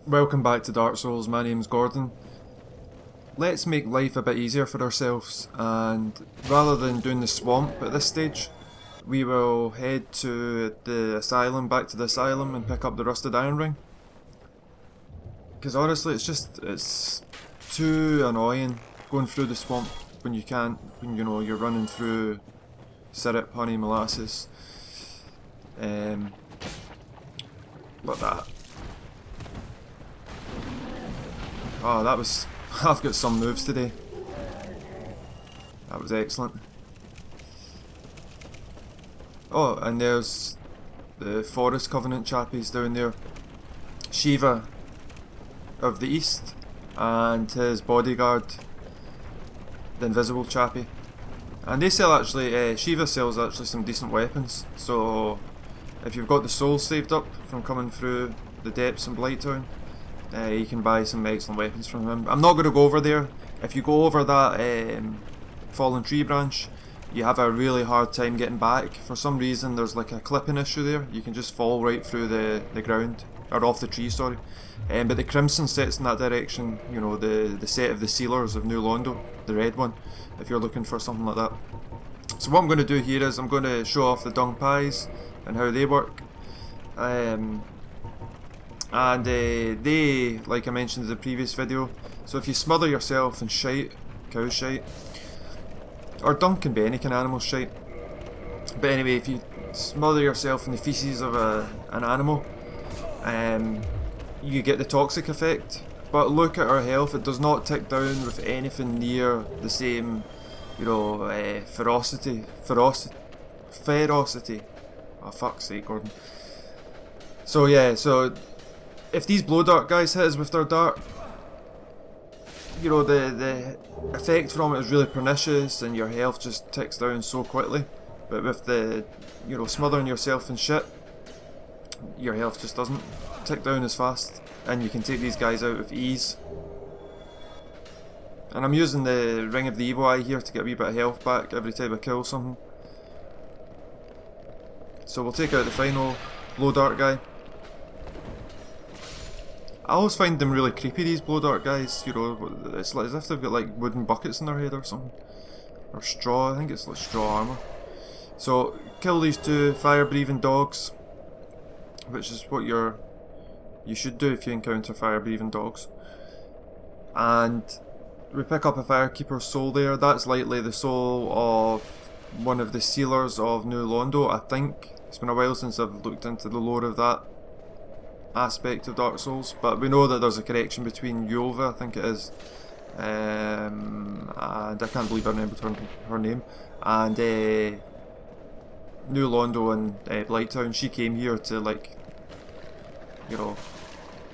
Welcome back to Dark Souls, my name's Gordon. Let's make life a bit easier for ourselves, and rather than doing the swamp at this stage, we will head to the asylum, back to the asylum, and pick up the rusted iron ring. Because honestly, it's too annoying going through the swamp when you can't, when you're running through syrup, honey, molasses. But that. Oh, that was... I've got some moves today. That was excellent. Oh, and there's the Forest Covenant chappies down there. Shiva of the East and his bodyguard, the invisible chappie. And they sell actually, Shiva sells actually some decent weapons. So if you've got the souls saved up from coming through the depths in Blighttown, you can buy some excellent weapons from him. I'm not going to go over there. If you go over that fallen tree branch, you have a really hard time getting back. For some reason there's like a clipping issue there. You can just fall right through the ground, or off the tree, sorry. But the Crimson set's in that direction, you know, the set of the Sealers of New Londo, the red one, if you're looking for something like that. So what I'm going to do here is I'm going to show off the dung pies and how they work. And they, like I mentioned in the previous video, so if you smother yourself in shite, cow shite, or dung can be any kind of animal shite, but anyway, if you smother yourself in the feces of an animal, you get the toxic effect. But look at our health, it does not tick down with anything near the same, you know, ferocity. Oh fuck's sake, Gordon. So yeah, so if these blow dart guys hit us with their dart, you know, the effect from it is really pernicious and your health just ticks down so quickly. But with the, you know, smothering yourself in shit, your health just doesn't tick down as fast, and you can take these guys out with ease. And I'm using the Ring of the Evil Eye here to get a wee bit of health back every time I kill something. So we'll take out the final blow dart guy. I always find them really creepy, these blow dart guys, you know, it's like as if they've got like wooden buckets in their head or something. Or straw, I think it's like straw armour. So, kill these two fire-breathing dogs, which is what you should do if you encounter fire-breathing dogs. And we pick up a Firekeeper's soul there. That's likely the soul of one of the Sealers of New Londo, I think. It's been a while since I've looked into the lore of that aspect of Dark Souls, but we know that there's a connection between Yova, I think it is, and I can't believe I remembered her name, and New Londo and Blighttown. She came here to, like, you know,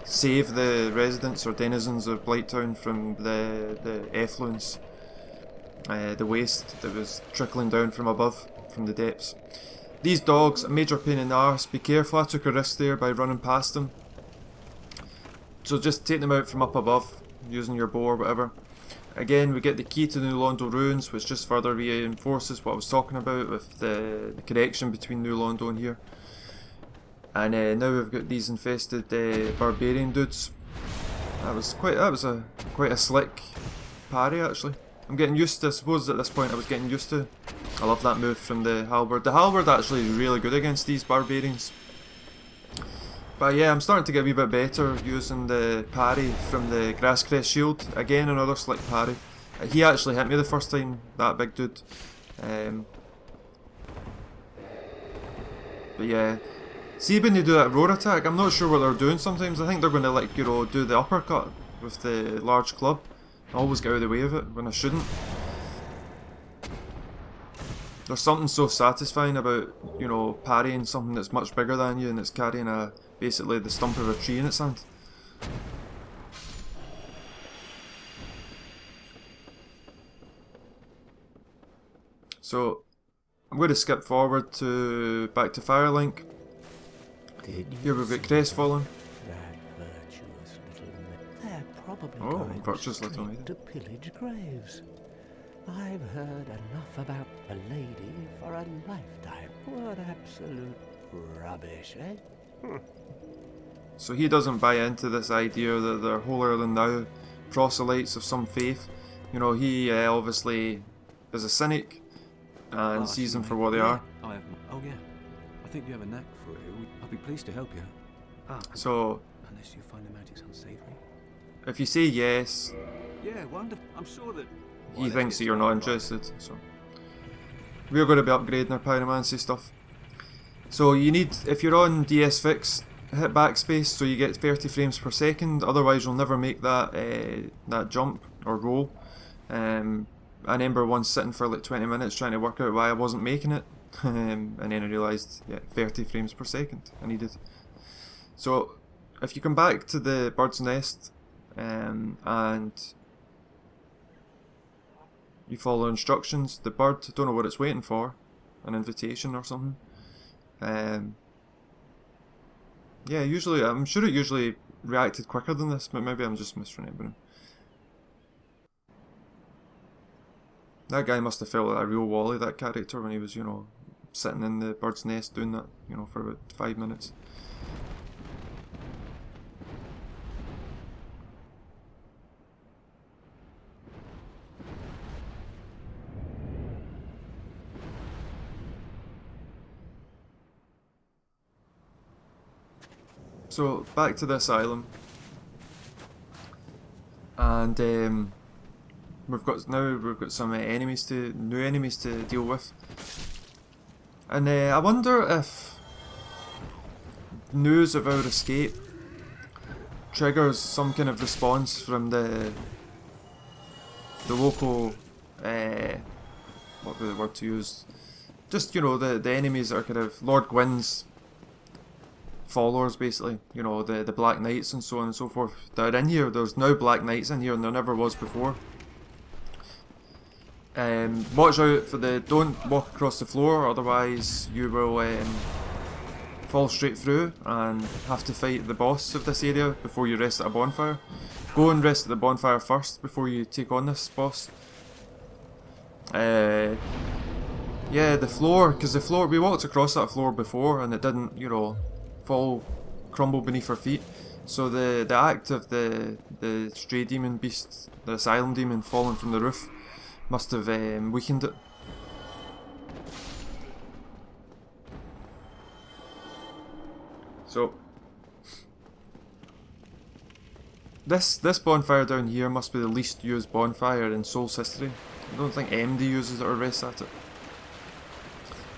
save the residents or denizens of Blighttown from the effluence, the waste that was trickling down from above, from the depths. These dogs, a major pain in the arse. Be careful, I took a risk there by running past them. So just take them out from up above, using your bow or whatever. Again, we get the key to New Londo ruins, which just further reinforces what I was talking about with the connection between New Londo and here. And now we've got these infested barbarian dudes. That was quite a slick parry actually. I'm getting used to, I suppose at this point I was getting used to. I love that move from the halberd. The halberd actually is really good against these barbarians. But yeah, I'm starting to get a wee bit better using the parry from the Grasscrest shield. Again, another slick parry. He actually hit me the first time, that big dude. But yeah. See when they do that roar attack, I'm not sure what they're doing sometimes. I think they're going to, like, you know, do the uppercut with the large club. I always get out of the way of it when I shouldn't. There's something so satisfying about, you know, parrying something that's much bigger than you and it's carrying basically the stump of a tree in its hand. So, I'm going to skip forward to back to Firelink. Here we've got Crestfallen. Oh, virtuous little maiden. To pillage graves. I've heard enough about the lady for a lifetime. What absolute rubbish, eh? So he doesn't buy into this idea that they're holier than thou proselytes of some faith. You know, he obviously is a cynic and sees them for what they are. I have. Oh yeah, I think you have a knack for it. I'll be pleased to help you. So, Unless you find the magic's unsavory. if you say yes, Yeah, wonderful. I'm sure that he thinks that you're not interested. So, we're going to be upgrading our pyromancy stuff. So you need, if you're on DS Fix, hit backspace so you get 30 frames per second. Otherwise, you'll never make that that jump or roll. I remember once sitting for like 20 minutes trying to work out why I wasn't making it, and then I realised, yeah, 30 frames per second I needed. So, if you come back to the bird's nest and you follow instructions, the bird, don't know what it's waiting for, an invitation or something. Yeah, usually, I'm sure it usually reacted quicker than this, but maybe I'm just misremembering. That guy must have felt like a real Wally, that character, when he was, you know, sitting in the bird's nest doing that, you know, for about 5 minutes. So, back to the asylum. And we've got some new enemies to deal with. And I wonder if news of our escape triggers some kind of response from the local, what would the word to use? Just, you know, the enemies that are kind of Lord Gwyn's followers, basically. You know, the Black Knights and so on and so forth that are in here. There's now Black Knights in here and there never was before. Watch out for don't walk across the floor, otherwise you will fall straight through and have to fight the boss of this area before you rest at a bonfire. Go and rest at the bonfire first before you take on this boss. Yeah, the floor, because the floor, we walked across that floor before and it didn't, you know, crumble beneath our feet. So the act of the stray demon beast, the asylum demon falling from the roof, must have weakened it. So this bonfire down here must be the least used bonfire in Soul's history. I don't think MD uses it or rests at it.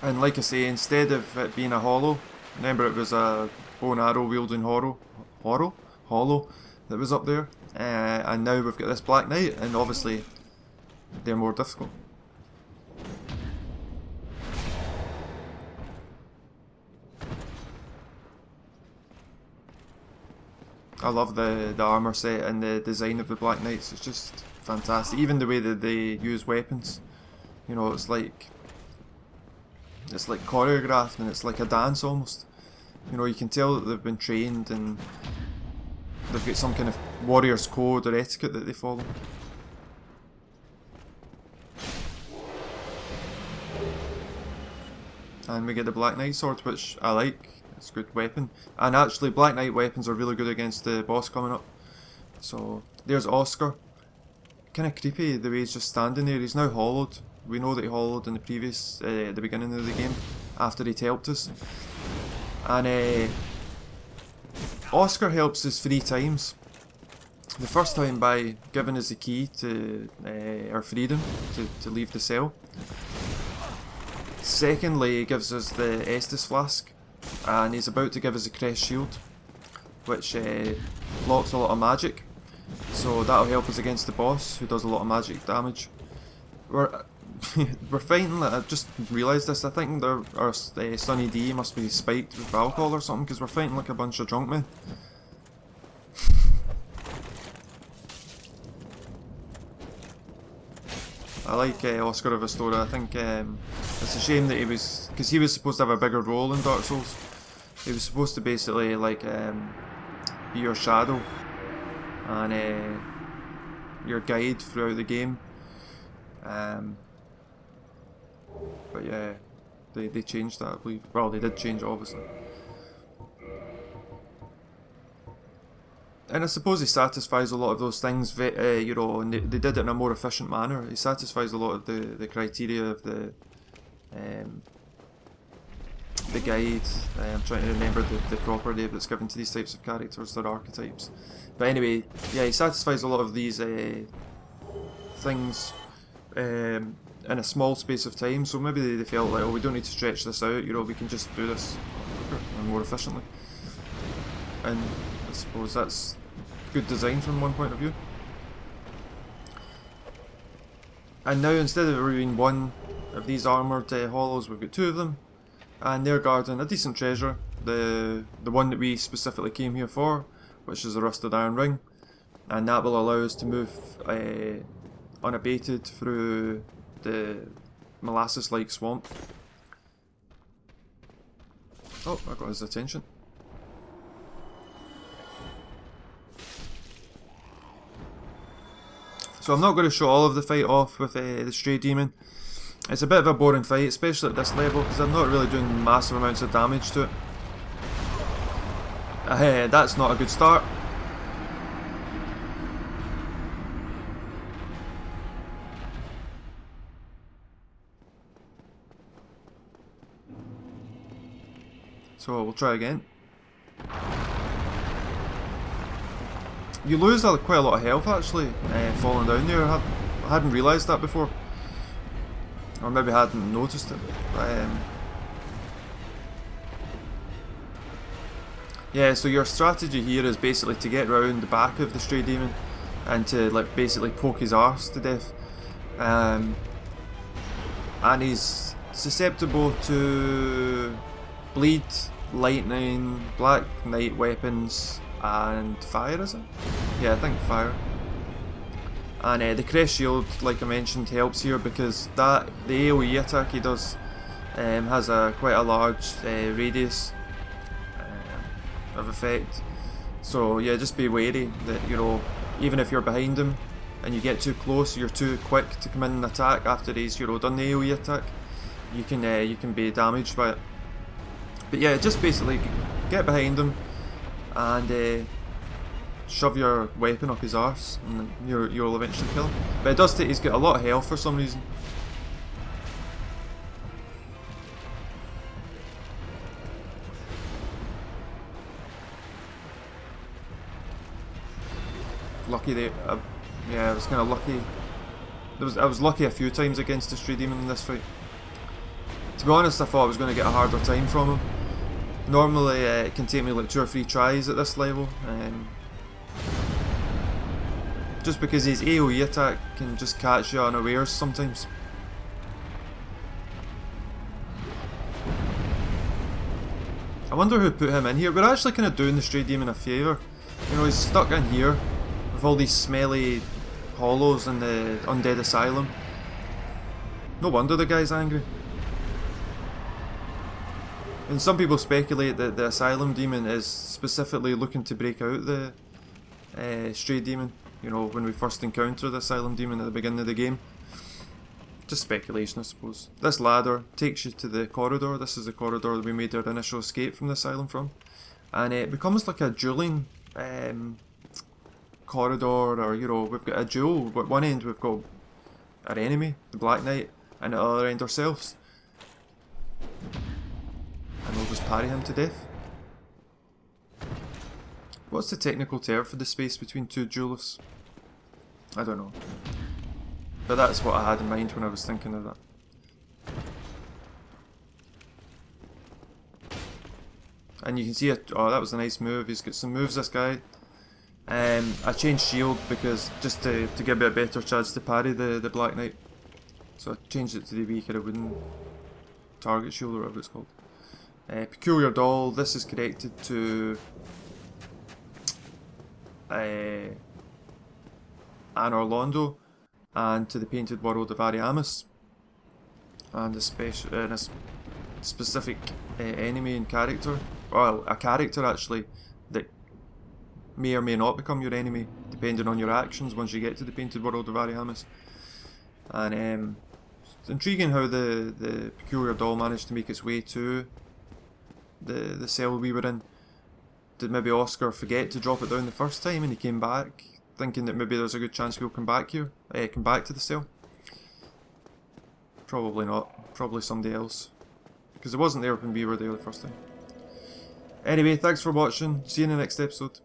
And like I say, instead of it being a hollow, remember it was a bow and arrow wielding hollow that was up there, and now we've got this Black Knight, and obviously they're more difficult. I love the armour set and the design of the Black Knights, it's just fantastic. Even the way that they use weapons, you know, it's like choreographed and it's like a dance almost. You know, you can tell that they've been trained and they've got some kind of warrior's code or etiquette that they follow. And we get the Black Knight sword, which I like. It's a good weapon. And actually, Black Knight weapons are really good against the boss coming up. So, there's Oscar. Kind of creepy the way he's just standing there. He's now hollowed. We know that he hollowed in the previous, at the beginning of the game, after he'd helped us. And Oscar helps us 3 times. The first time by giving us the key to our freedom, to leave the cell. Secondly, he gives us the Estus flask, and he's about to give us a Crest shield, which blocks a lot of magic, so that'll help us against the boss, who does a lot of magic damage. We're fighting, I just realised this, I think our Sunny D must be spiked with alcohol or something, because we're fighting like a bunch of drunk men. I like Oscar of Astora. I think it's a shame that because he was supposed to have a bigger role in Dark Souls. He was supposed to basically like be your shadow and your guide throughout the game. But yeah, they changed that, I believe. Well, they did change it, obviously. And I suppose he satisfies a lot of those things, you know, and they did it in a more efficient manner. He satisfies a lot of the criteria of um, the guide. I'm trying to remember the proper name that's given to these types of characters, their archetypes. But anyway, yeah, he satisfies a lot of these things in a small space of time, so maybe they felt like, oh, we don't need to stretch this out, you know, we can just do this quicker and more efficiently. And I suppose that's good design from one point of view. And now, instead of there being one of these armoured hollows, we've got two of them, and they're guarding a decent treasure, the one that we specifically came here for, which is the rusted iron ring, and that will allow us to move unabated through the molasses-like swamp. Oh, I got his attention. So I'm not going to show all of the fight off with the stray demon. It's a bit of a boring fight, especially at this level, because I'm not really doing massive amounts of damage to it. That's not a good start. So we'll try again. You lose quite a lot of health actually falling down there. I hadn't realised that before. Or maybe I hadn't noticed it. But, yeah, so your strategy here is basically to get round the back of the stray demon and to like basically poke his arse to death. And he's susceptible to bleed, lightning, black knight weapons, and fire, is it? Yeah, I think fire. And the crest shield, like I mentioned, helps here because the AoE attack he does has quite a large radius of effect. So yeah, just be wary that, you know, even if you're behind him and you get too close, you're too quick to come in and attack after he's, you know, done the AoE attack, you can be damaged by it. But yeah, just basically get behind him and shove your weapon up his arse, and you'll eventually kill him. But it does take, he's got a lot of health for some reason. Lucky they, yeah, I was kind of lucky. I was lucky a few times against the stray demon in this fight. To be honest, I thought I was going to get a harder time from him. Normally it can take me like 2 or 3 tries at this level. Just because his AoE attack can just catch you unawares sometimes. I wonder who put him in here. We're actually kind of doing the stray demon a favour. You know, he's stuck in here with all these smelly hollows in the Undead Asylum. No wonder the guy's angry. And some people speculate that the Asylum demon is specifically looking to break out the stray demon. You know, when we first encounter the Asylum demon at the beginning of the game. Just speculation, I suppose. This ladder takes you to the corridor. This is the corridor that we made our initial escape from the Asylum from. And it becomes like a dueling corridor, or, you know, we've got a duel. At one end we've got our enemy, the Black Knight, and at the other end ourselves. And we'll just parry him to death. What's the technical term for the space between two duelists? I don't know. But that's what I had in mind when I was thinking of that. And you can see it. Oh, that was a nice move. He's got some moves, this guy. I changed shield because just to give me a better chance to parry the Black Knight. So I changed it to the wee kind of wooden target shield or whatever it's called. Peculiar doll. This is connected to An Orlando and to the painted world of Ariamis, and a specific enemy and character, well, a character actually that may or may not become your enemy depending on your actions once you get to the painted world of Ariamis. And it's intriguing how the peculiar doll managed to make its way to the cell we were in. did maybe Oscar forget to drop it down the first time and he came back thinking that maybe there's a good chance we'll come back here? Come back to the cell? Probably not. Probably somebody else. Because it wasn't there when we were there the first time. Anyway, thanks for watching. See you in the next episode.